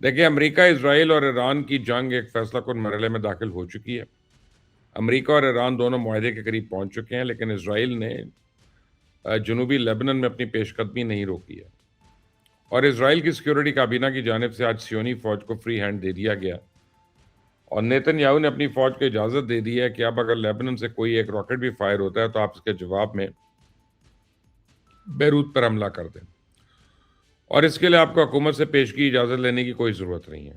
دیکھیں، امریکہ اسرائیل اور ایران کی جنگ ایک فیصلہ کن مرحلے میں داخل ہو چکی ہے۔ امریکہ اور ایران دونوں معاہدے کے قریب پہنچ چکے ہیں، لیکن اسرائیل نے جنوبی لیبنن میں اپنی پیش قدمی نہیں روکی ہے، اور اسرائیل کی سیکیورٹی کابینہ کی جانب سے آج سیونی فوج کو فری ہینڈ دے دیا گیا، اور نیتن یاہو نے اپنی فوج کو اجازت دے دی ہے کہ اب اگر لیبنن سے کوئی ایک راکٹ بھی فائر ہوتا ہے تو آپ اس کے جواب میں بیروت پر حملہ کر دیں، اور اس کے لیے آپ کو حکومت سے پیشگی اجازت لینے کی کوئی ضرورت نہیں ہے۔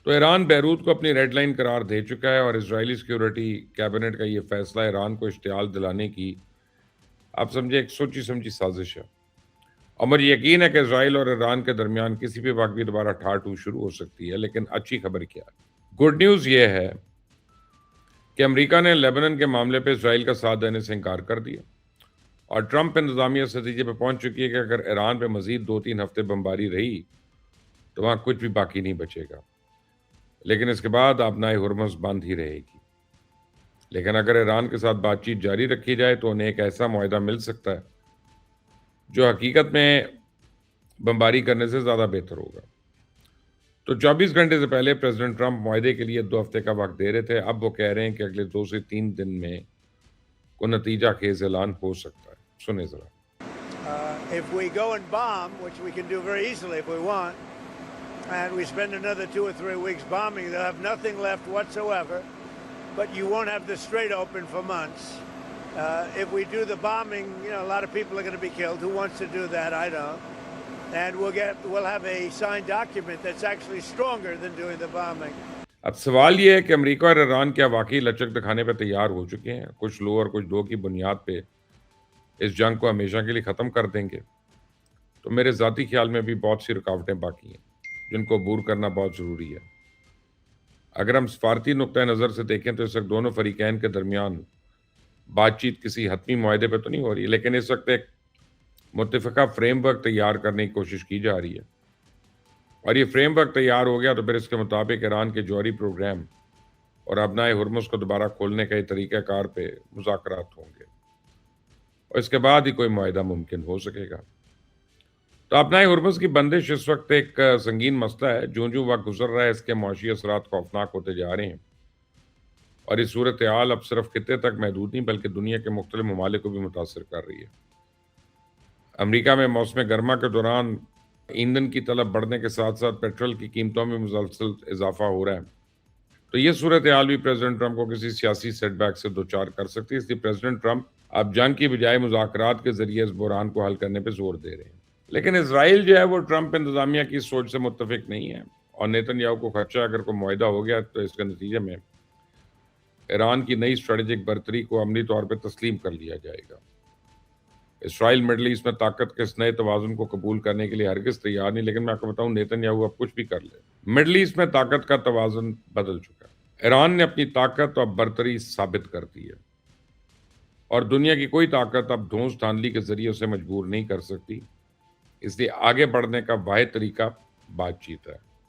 تو ایران بیروت کو اپنی ریڈ لائن قرار دے چکا ہے، اور اسرائیلی سیکیورٹی کیبنٹ کا یہ فیصلہ ایران کو اشتعال دلانے کی، آپ سمجھے، ایک سوچی سمجھی سازش ہے، اور مجھے یقین ہے کہ اسرائیل اور ایران کے درمیان کسی بھی وقت بھی دوبارہ ٹھاٹھ شروع ہو سکتی ہے۔ لیکن اچھی خبر کیا ہے؟ گڈ نیوز یہ ہے کہ امریکہ نے لیبنن کے معاملے پہ اسرائیل کا ساتھ دینے سے انکار کر دیا، اور ٹرمپ انتظامیہ اس نتیجے پہ پہنچ چکی ہے کہ اگر ایران پہ مزید 2-3 ہفتے بمباری رہی تو وہاں کچھ بھی باقی نہیں بچے گا، لیکن اس کے بعد آبنائے ہرمز بند ہی رہے گی۔ لیکن اگر ایران کے ساتھ بات چیت جاری رکھی جائے تو انہیں ایک ایسا معاہدہ مل سکتا ہے جو حقیقت میں بمباری کرنے سے زیادہ بہتر ہوگا۔ تو 24 گھنٹے سے پہلے پریزیڈنٹ ٹرمپ معاہدے کے لیے 2 ہفتے کا وقت دے رہے تھے، اب وہ کہہ رہے ہیں کہ اگلے 2 سے 3 دن میں کو نتیجہ خیز اعلان ہو سکتا ہے۔ سنیں ذرا۔ If we go and bomb, which we can do very easily if we want, and we spend another 2 or 3 weeks bombing, they'll have nothing left whatsoever, but you won't have the Strait open for months. If we do the bombing, a lot of people are going to be killed. Who wants to do that? I don't. And we'll have a signed document that's actually stronger than doing the bombing. اب سوال یہ ہے کہ امریکہ اور ایران کیا واقعی لچک دکھانے پہ تیار ہو چکے ہیں؟ کچھ لو اور کچھ دو کی بنیاد پہ اس جنگ کو ہمیشہ کے لیے ختم کر دیں گے؟ تو میرے ذاتی خیال میں بھی بہت سی رکاوٹیں باقی ہیں جن کو عبور کرنا بہت ضروری ہے۔ اگر ہم سفارتی نقطۂ نظر سے دیکھیں تو اس وقت دونوں فریقین کے درمیان بات چیت کسی حتمی معاہدے پہ تو نہیں ہو رہی، لیکن اس وقت ایک متفقہ فریم ورک تیار کرنے کی کوشش کی جا رہی ہے، اور یہ فریم ورک تیار ہو گیا تو پھر اس کے مطابق ایران کے جوہری پروگرام اور ابنائے ہرمز کو دوبارہ کھولنے کا یہ طریقہ کار پہ مذاکرات ہوں گے، اور اس کے بعد ہی کوئی معاہدہ ممکن ہو سکے گا۔ تو ابنائے ہرمز کی بندش اس وقت ایک سنگین مسئلہ ہے۔ جو وقت گزر رہا ہے اس کے معاشی اثرات خوفناک ہوتے جا رہے ہیں، اور یہ صورتحال اب صرف خطے تک محدود نہیں بلکہ دنیا کے مختلف ممالک کو بھی متاثر کر رہی ہے۔ امریکہ میں موسم گرما کے دوران ایندھن کی طلب بڑھنے کے ساتھ ساتھ پیٹرول کی قیمتوں میں مسلسل اضافہ ہو رہا ہے، تو یہ صورتحال بھی پریزیڈنٹ ٹرمپ کو کسی سیاسی سیٹ بیک سے دوچار کر سکتی ہے۔ اس لیے پریزیڈنٹ ٹرمپ اب جنگ کی بجائے مذاکرات کے ذریعے اس بحران کو حل کرنے پہ زور دے رہے ہیں، لیکن اسرائیل جو ہے وہ ٹرمپ انتظامیہ کی سوچ سے متفق نہیں ہے، اور نیتن یاہو کو خدشہ اگر کوئی معاہدہ ہو گیا تو اس کے نتیجے میں ایران کی نئی اسٹریٹجک برتری کو عملی طور پہ تسلیم کر لیا جائے گا۔ اسرائیل مڈل ایسٹ میں طاقت کے اس نئے توازن کو قبول کرنے کے لیے ہرگز تیار نہیں، لیکن میں آپ کو بتاؤں نیتن یاہو اب کچھ بھی کر لے، مڈل ایسٹ میں طاقت کا توازن بدل چکا ہے۔ ایران نے اپنی طاقت اور برتری ثابت کر دی ہے، اور دنیا کی کوئی طاقت اب دھونس دھاندلی کے ذریعے اسے مجبور نہیں کر سکتی، اس لیے آگے بڑھنے کا واحد طریقہ بات چیت ہے۔